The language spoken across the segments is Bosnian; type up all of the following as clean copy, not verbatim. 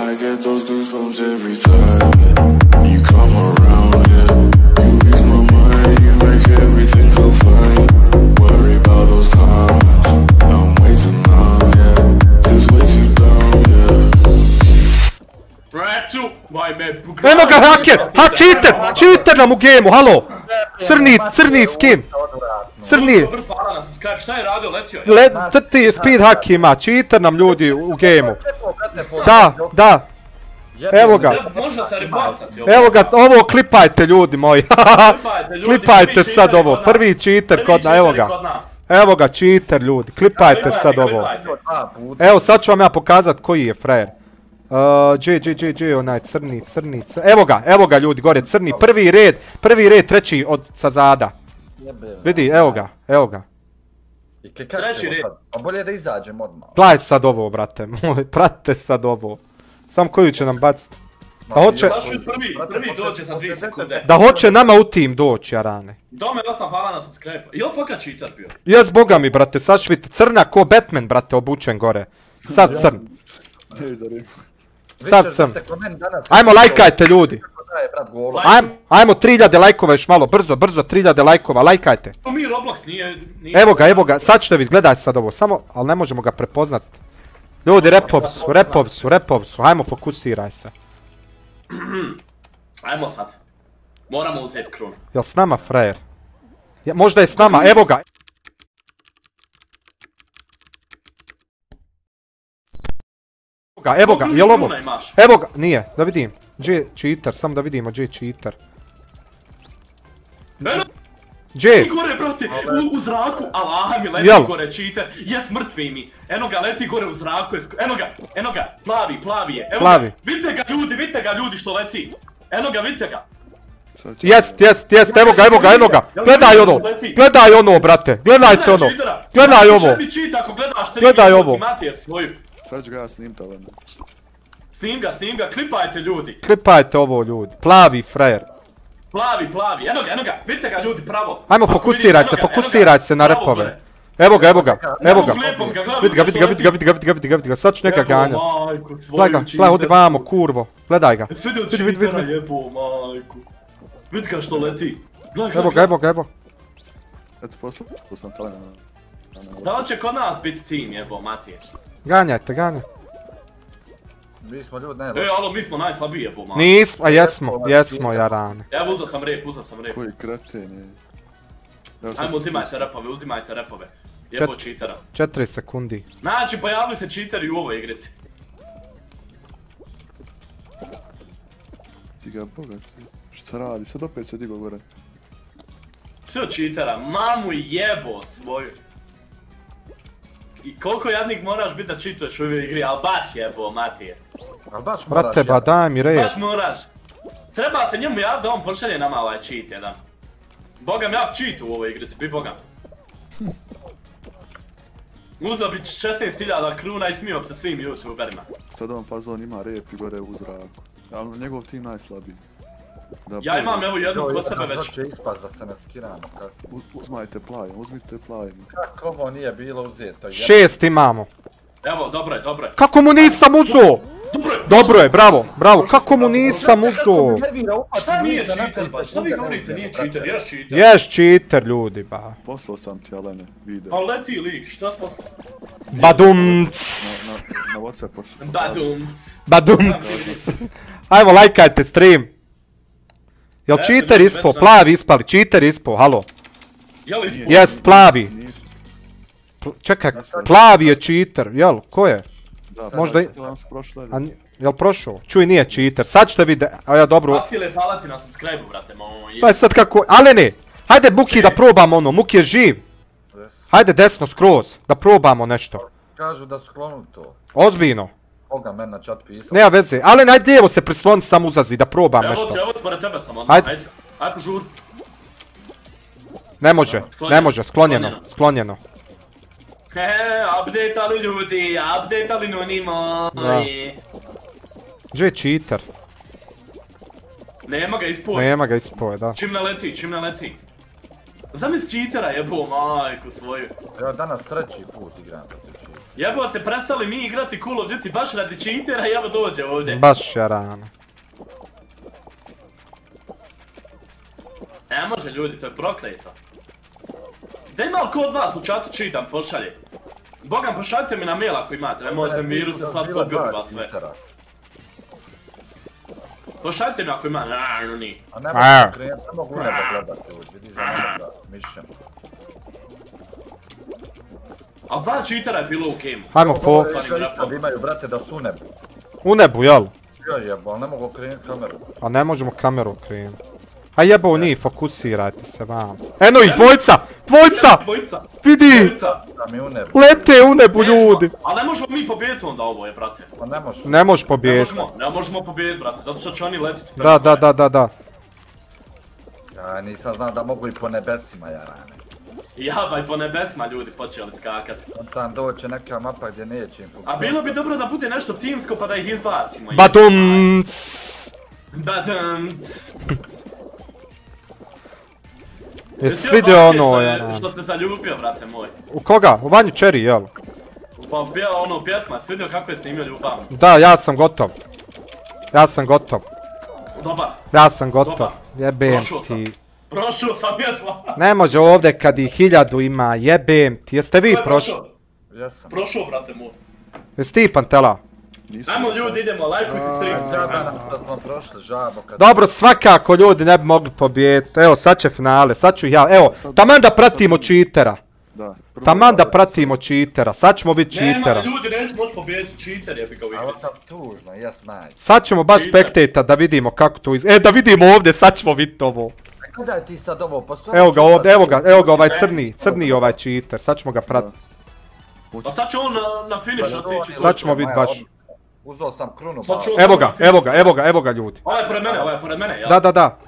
I get those goosebumps every time you come around, yeah. You ease my mind, you make everything feel fine. Worry about those comments, I'm way too numb, yeah. Feels way too dumb, yeah. Eno ga haker! Ha, cheater nam u gameu, halo! Crni skin! Crni! Šta je radio, letio? Trti speed hack ima, cheater nam ljudi u gameu. Da. Evo ga. Možda se reportati. Evo ga, ovo klipajte ljudi moji. Klipajte sad ovo, prvi cheater kod nas, evo ga. Evo ga, cheater ljudi, klipajte sad ovo. Evo sad ću vam ja pokazat koji je frajer. Onaj crni. Evo ga ljudi, gore crni, prvi red, treći od sa zada. Vidi, evo ga. Treći red. A bolje da izađem odmah. Gledaj sad ovo, brate moj, pratite sad ovo. Sam koju će nam baciti. Da hoće... Prvi dođe za 2 sekunde. Da hoće nama u tim doći, jarane. Dome 8 hvala na subscribe. Jel foka cheater bio? Jes, boga mi, brate, sad ću vidjeti crna ko Batman, brate, obučen gore. Sad crn. Sad crn. Ajmo, lajkajte ljudi. Ajmo 3000 lajkova još malo, brzo 3000 lajkova, lajkajte. Mi Roblox nije... Evo ga, sad ćete vidjeti, gledaj sad ovo, samo, ali ne možemo ga prepoznat. Ljudi, repovi su, ajmo fokusiraj se. Ajmo sad. Moramo uzeti krun. Jel s nama frajer? Možda je s nama, evo ga. Evo ga, jel ovo? Evo ga, nije, da vidim. Gdje cheater, samo da vidimo gdje cheater. Gdje? Leti gore, brate, u zraku, alaha mi leti gore, cheater, jes mrtvi mi. Eno ga, leti gore u zraku, eno ga, plavi je, evo ga, vidite ga ljudi što leti. Eno ga, vidite ga. Jest, evo ga, gledaj ono, brate, gledajte ono, gledaj ovo, gledaj ovo. Sad ću ga ja snim to, venda. Snim ga, klipajte ljudi. Klipajte ovo ljudi, plavi frajer. Plavi, eno ga, vidite ga ljudi pravo. Ajmo, fokusiraj se na repove. Evo ga. Vidi ga, sad ću neka ganja. Gledaj, odi vamo, kurvo, gledaj ga. Vidi. Vidi ga što leti. Evo ga. Eto, poslu sam talena. Da li će kod nas biti team, jebo, Matije? Ganjajte. Mi smo ljudi alo, mi smo najslabiji, jebo, Matije. Nismo, a jesmo, jarane. Evo, uzao sam rep. Koji kreten je. Ajmo, uzimajte repove. Jebo cheatera. 4 sekundi. Znači, pojavili se cheateri u ovoj igrici. Ti ga bogat, šta radi, sad opet se digo gore. Sve od cheatera, mamu jebo svoju. I koliko jadnik moraš biti da cheatuješ u ovoj igri, ali baš jebo, Matije. Brate, ba daj mi red. Baš moraš. Treba se njemu javiti da on pošalje nama ovaj cheat jedan. Bogam, ja cheatu u ovoj igrici, bi bogam. Uzao bi 16.000 kruna i smio bi se svim youtuberima. Sad on fazon ima rep i gore u zraku. Ali njegov tim najslabiji. Ja imam evo jednu kod sebe već. Uzmite plajem. Kako ovo nije bilo uzeto? 6 imamo. Evo, dobro je. Kako mu nisam uzeo? Dobro je, bravo, kako mu nisam uzeo? Šta nije cheater, pa šta vi govorite, nije cheater, jes cheater? Jes cheater, ljudi, ba. Poslao sam ti, Alene, video. Pa leti lik, šta smo... Badumc. Na WhatsApp pošli. Badumc. Ajmo, lajkajte stream. Jel cheater ispo, plavi ispali, cheater ispo, halo. Jest, plavi. Čekaj, plavi je cheater, jel, ko je? Možda i... Jel prošao? Čuj, nije cheater, sad ćete vidjeti, a ja dobro... Vasile, hvala ti na subscribe-u, brate, moj. Pa je sad kako... Alene, hajde Muki da probamo ono, Muki je živ. Hajde desno skroz, da probamo nešto. Kažu da su klonuli to. Ozbiljno. Koga men na chat pisao? Nema veze, Alene, hajde lijevo se prisloni sam uzazi, da probam nešto. Evo ti, pored tebe sam, hajde. Hajde požur. Ne može, sklonjeno. Update-ali ljudi, update-ali noni moji. Gdje je cheater? Nema ga ispoje, da. Čim ne leti. Zamisli cheatera jebo majku svoju. Evo danas treći put igram protiv cheatera. Jebote, prestali mi igrati Call of Duty baš radi cheatera i evo dođe ovdje. Baš jarana. Ne može ljudi, to je prokleto. Da ima li ko od vas u čatu čitam, pošalje? Bogam, pošaljite mi na mail ako imate, nemojte mi viruse slat pobiju vas sve. Pošaljite mi ako ima, no nije. A ne mogu u nebo gledati ovdje, vidiš da ne mogu mišem. A dva cheatera je bilo u gameu. Hajmo fokus. Imaju, brate, da su u nebu. U nebu, jel? Ja jebo, ali ne mogu okrenuti kameru. A ne možemo kameru okrenuti. A jebo njih, fokusirajte se vam. Eno ih, dvojica! Dvojica! Vidi! Lete u nebu ljudi! A ne možemo mi pobijediti onda ovo je, brate. Pa ne možemo. Ne možeš pobijediti. Ne možemo pobijediti, brate, zato što će oni letiti. Da. Ja nisam znao da mogu i po nebesima, jarane. Jaba i po nebesima ljudi počeli skakati. Tam doće neka mapa gdje neće im funkcionati. A bilo bi dobro da bude nešto timsko pa da ih izbacimo. Badumc! Badumc! Jesi vidio ono, što se zaljubio, brate moj? U koga? U Vanju Cherry, jel? Pa ono pjesma, jesi vidio kako je snimio ljubavno? Da, ja sam gotov. Dobar. Ja sam gotov. Jebem ti. Prošao sam jedva. Ne može ovdje kad ih 1000 ima, jebem ti. Jeste vi prošli? Jesam. Prošao, brate moj. Jesi ti Pantela? Ajmo ljudi, idemo, lajkujte stream. Smo prošli žabo kad... Dobro, svakako ljudi ne bi mogli pobijediti. Evo, sad će finale, sad ću ja, evo, taman da pratimo cheatera. Taman da pratimo cheatera, sad ćemo vidjeti cheatera. Nema ljudi, neće moći pobijediti cheater, jebi ga u igrici. A ovo sam tužno, jes maj. Sad ćemo baš spektata da vidimo kako to izgleda. Da vidimo ovdje, sad ćemo vidjeti ovo. Gledaj ti sad ovo, postoji... Evo ga ovdje, evo ga ovaj crni ovaj cheater, sad ćemo ga pratiti. Pa sad će on na finish otići. Sad ćemo vidjeti baš. Uzeo sam krunu. Evo ga ljudi. Ovo je pored mene, jel? Da.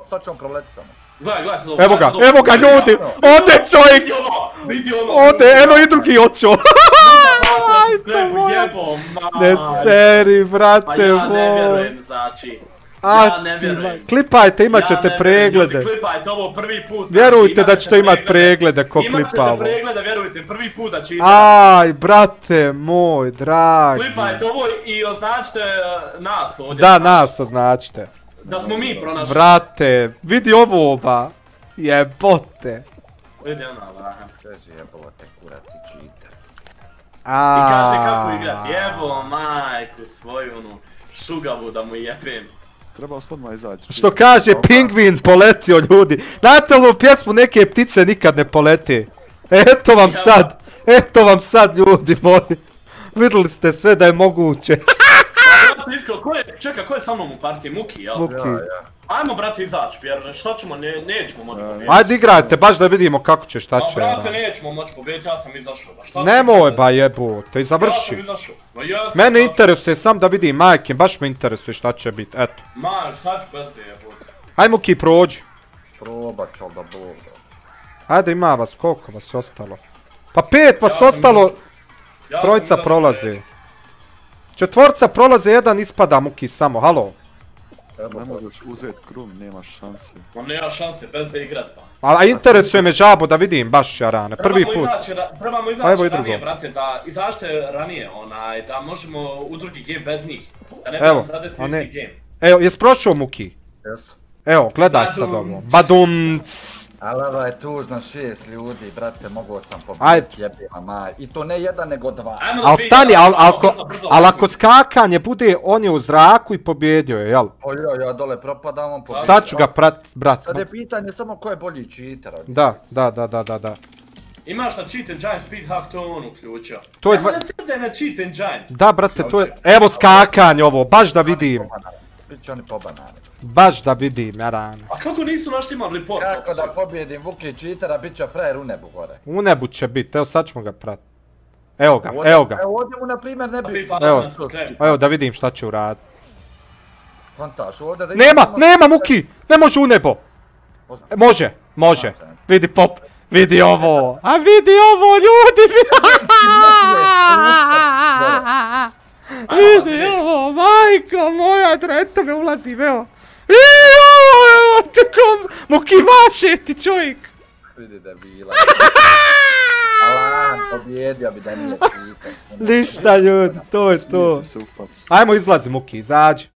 Sad ću on proleti samo. Gledaj sad ovo. Evo ga ljudi! Ode čovjek! Ode, eno i drugi očo! Ne seri, brate moj! Pa ja ne vjerujem, znači. Ja ne vjerujem. Klipajte, imat ćete preglede. Klipajte ovo prvi put. Vjerujte da ćete imat preglede ko klipa ovo. Imat ćete preglede, vjerujte, prvi put da će imati. Aj, brate moj, dragi. Klipajte ovo i označite nas ovdje. Da, nas označite. Da smo mi pronašli. Brate, vidi ovo ba. Jebote. Vidi ona, laha. Kaže jebote, kurac i cheater. I kaže kako igrati, jebo majku svoju onu šugavu da mu jebem. Treba odmah izaći. Što kaže pingvin poletio ljudi. Znate li u pjesmu neke ptice nikad ne polete? Eto vam sad ljudi moji. Vidjeli ste sve da je moguće. Čekaj, ko je sa mnom u partiji? Muki, jel? Muki. Ajmo brate izaći, jer šta ćemo, nećemo moći pobijediti. Ajde igrajte, baš da vidimo kako će, šta će. Brate, nećemo moći pobijediti, ja sam izašao. Nemoj ba jebote, i završi. Ja sam izašao. Mene interesuje sam da vidim majke, baš me interesuje šta će biti, eto. Šta ću bez jebote. Aj Muki, prođi. Probat ću da bol. Ajde ima vas, koliko vas je ostalo? Pa 5 vas ostalo, trojica prolaze. 4 prolaze, 1 ispada Muki samo, halo. Ne možeš uzeti krum, nemaš šanse. Ma nema šanse, bez za igrat pa. A interesuje me žabo da vidim baš jarane, prvi put. Trebamo izaći ranije, brate, da izađete ranije, da možemo u drugi game bez njih. Da ne budemo zadesiti isti game. Evo, jes prošao Muki? Jesu. Evo, gledaj sad ovo. Badumc! Ali ovo je tužno 6 ljudi, brate, mogao sam pobiti jebima maj. I to ne 1 nego 2. Al stani, al ako skakanje bude, on je u zraku i pobjedio je, jel? Ja dole propadam, on pobjedio. Sad ću ga pratit, brat. Sad je pitanje samo ko je bolji cheater. Da. Imaš na Cheat Engine Speed Hack, to on uključio. To je ne srde na Cheat Engine. Da, brate, to je... Evo skakanje ovo, baš da vidim. Biće oni pobanani. Baš da vidim, jarane. A kako nisu naštimali report? Kako da pobjedim Vuki cheatera, bit će frajer u nebu gore. U nebu će bit, evo sad ćemo ga pratiti. Evo ga. Evo ovdje mu na primjer ne bi... Evo da vidim šta će uraditi. Kontaš, ovdje da... Nema Muki! Ne može u nebo! Može. Vidi pop, vidi ovo! A vidi ovo ljudi! Vidi ovo, majko moja, eto me ulazim, evo. Evo, tako Muki maše ti čovjek. Vidi da je bila. Pobjedio bi da nije čita. Ništa ljudi, to je to. Ajmo izlazi Muki, izađi.